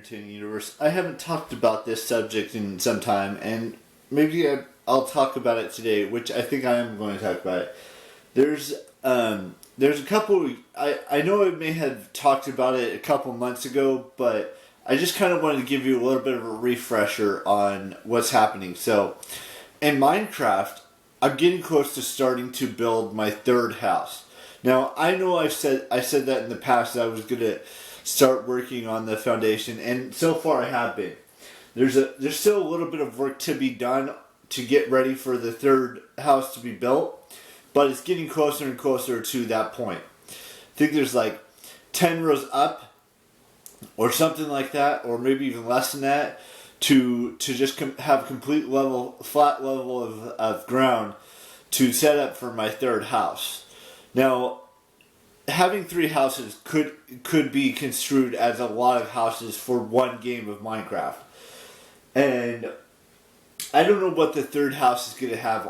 Unintended Universe. I haven't talked about this subject in some time, and maybe I'll talk about it today, which I think I am going to talk about it. There's a couple. I know I may have talked about it a couple months ago, but I just kind of wanted to give you a little bit of a refresher on what's happening. So, in Minecraft, I'm getting close to starting to build my third house. Now, I know I said that in the past that I was going to start working on the foundation, and so far I have been. There's still a little bit of work to be done to get ready for the third house to be built, but it's getting closer and closer to that point. I think there's like 10 rows up or something like that, or maybe even less than that, to just have a complete flat level of ground to set up for my third house. Now, having 3 houses could be construed as a lot of houses for one game of Minecraft. And I don't know what the third house is going to have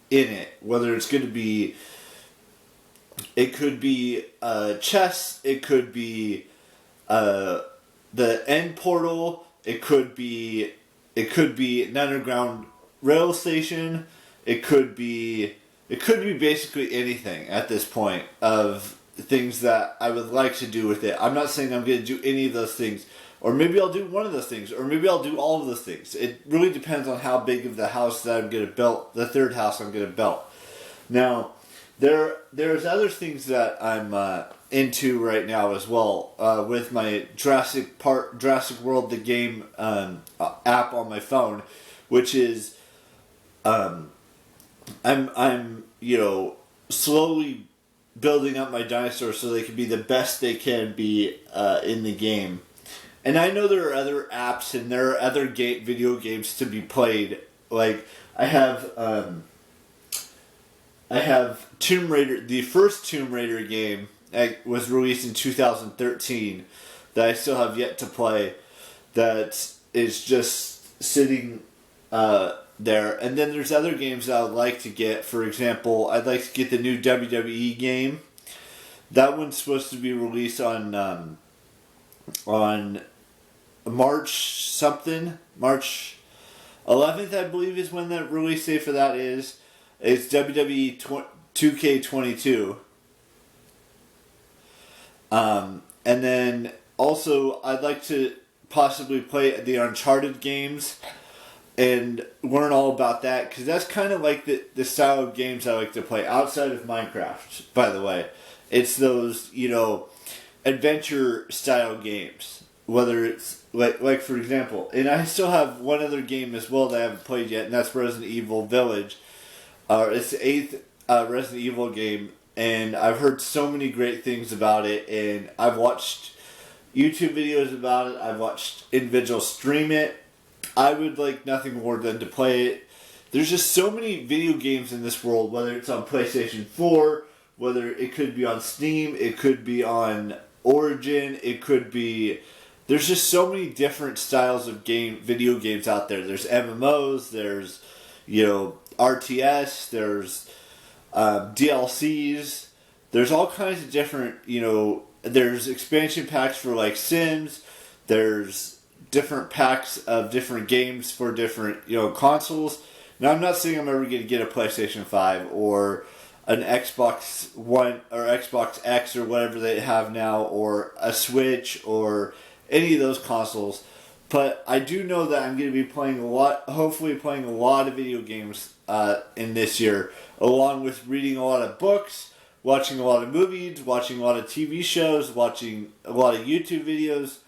in it. Whether it's going to be... It could be chests, it could be the end portal, it could be an underground rail station, it could be basically anything at this point of things that I would like to do with it. I'm not saying I'm going to do any of those things. Or maybe I'll do one of those things. Or maybe I'll do all of those things. It really depends on how big of the house that I'm going to build. The third house I'm going to build. Now, there's other things that I'm into right now as well. With my Jurassic World, the game app on my phone. Which is... I'm slowly building up my dinosaurs so they can be the best they can be in the game. And I know there are other apps and there are other video games to be played. Like I have Tomb Raider. The first Tomb Raider game was released in 2013 that I still have yet to play. That is just sitting there. And then there's other games that I would like to get. For example, I'd like to get the new WWE game. That one's supposed to be released on March 11th, I believe, is when the release date for that is. It's WWE 2K22. And then also I'd like to possibly play the Uncharted games and learn all about that, because that's kind of like the style of games I like to play outside of Minecraft, by the way. It's those, adventure style games. Whether it's, like for example, and I still have one other game as well that I haven't played yet, and that's Resident Evil Village. It's the 8th Resident Evil game, and I've heard so many great things about it, and I've watched YouTube videos about it, I've watched individuals stream it. I would like nothing more than to play it. There's just so many video games in this world, whether it's on PlayStation 4, whether it could be on Steam, it could be on Origin, it could be... There's just so many different styles of video games out there. There's MMOs, there's, RTS, there's DLCs, there's all kinds of different, there's expansion packs for like Sims, there's different packs of different games for different, consoles. Now, I'm not saying I'm ever going to get a PlayStation 5 or an Xbox One or Xbox X or whatever they have now, or a Switch or any of those consoles. But I do know that I'm going to be hopefully playing a lot of video games in this year, along with reading a lot of books, watching a lot of movies, watching a lot of TV shows, watching a lot of YouTube videos.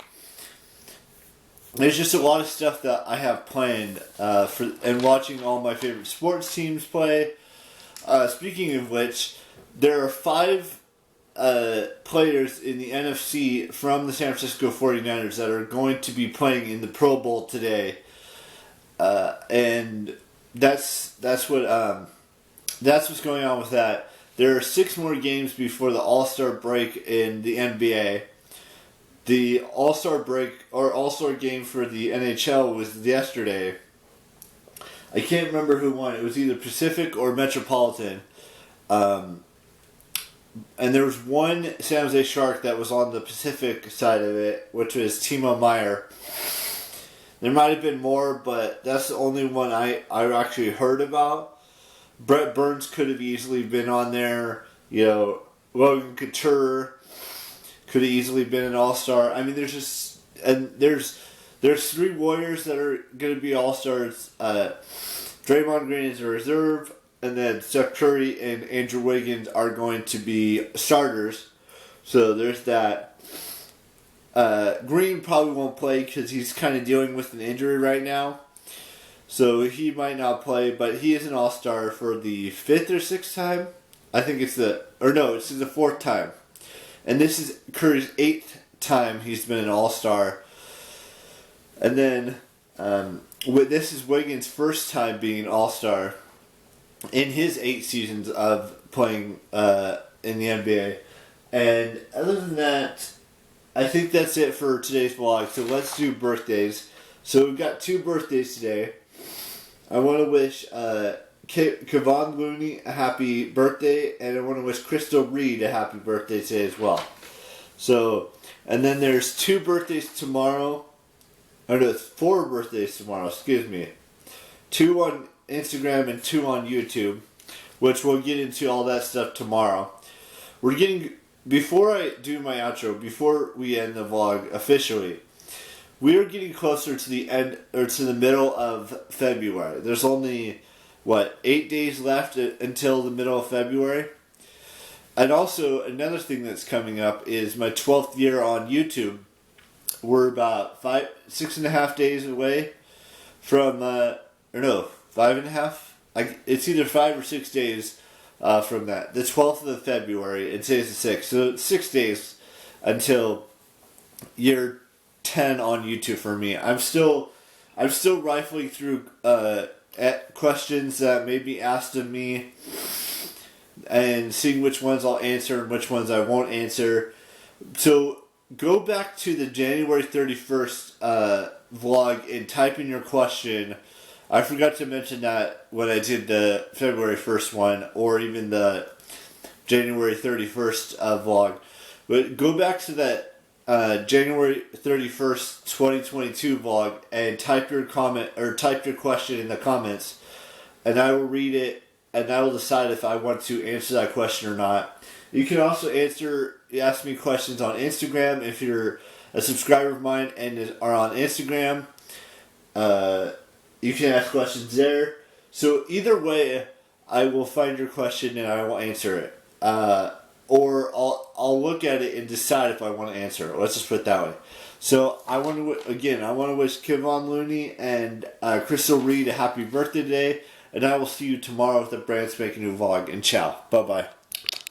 There's just a lot of stuff that I have planned and watching all my favorite sports teams play. Speaking of which, there are 5 players in the NFC from the San Francisco 49ers that are going to be playing in the Pro Bowl today. And that's what's going on with that. There are 6 more games before the All-Star break in the NBA. The All-Star break or All-Star game for the NHL was yesterday. I can't remember who won. It was either Pacific or Metropolitan. and there was one San Jose Shark that was on the Pacific side of it, which was Timo Meyer. There might have been more, but that's the only one I actually heard about. Brett Burns could have easily been on there. You know, Logan Couture could have easily been an All-Star. I mean, there's 3 Warriors that are going to be All-Stars. Draymond Green is a reserve, and then Steph Curry and Andrew Wiggins are going to be starters. So there's that. Green probably won't play because he's kind of dealing with an injury right now. So he might not play, but he is an All-Star for the 5th or 6th time. I think it's the 4th time. And this is Curry's 8th time he's been an All-Star. And then this is Wiggins' first time being an All-Star in his 8 seasons of playing in the NBA. And other than that, I think that's it for today's vlog. So let's do birthdays. So we've got 2 birthdays today. I want to wish Kevon Looney a happy birthday, and I want to wish Crystal Reed a happy birthday today as well. So, and then there's 2 birthdays tomorrow. Or no, 4 birthdays tomorrow, excuse me. 2 on Instagram and 2 on YouTube, which we'll get into all that stuff tomorrow. Before I do my outro, before we end the vlog officially, we are getting closer to the end, or to the middle of February. There's only, 8 days left until the middle of February? And also, another thing that's coming up is my 12th year on YouTube. We're about 6.5 days away from, 5.5? It's either 5 or 6 days from that. The 12th of February, and today's the 6th. So 6 days until year 10 on YouTube for me. I'm still rifling through at questions that may be asked of me and seeing which ones I'll answer and which ones I won't answer. So go back to the January 31st vlog and type in your question. I forgot to mention that when I did the February 1st one, or even the January 31st vlog. But go back to that January 31st, 2022 vlog and type your comment or type your question in the comments, and I will read it and I will decide if I want to answer that question or not. You can also ask me questions on Instagram if you're a subscriber of mine and are on Instagram. You can ask questions there. So either way, I will find your question and I will answer it. Or I'll look at it and decide if I want to answer it. Let's just put it that way. So I want to wish Kevon Looney and Crystal Reed a happy birthday today. And I will see you tomorrow with a brand spanking new vlog. And ciao. Bye-bye.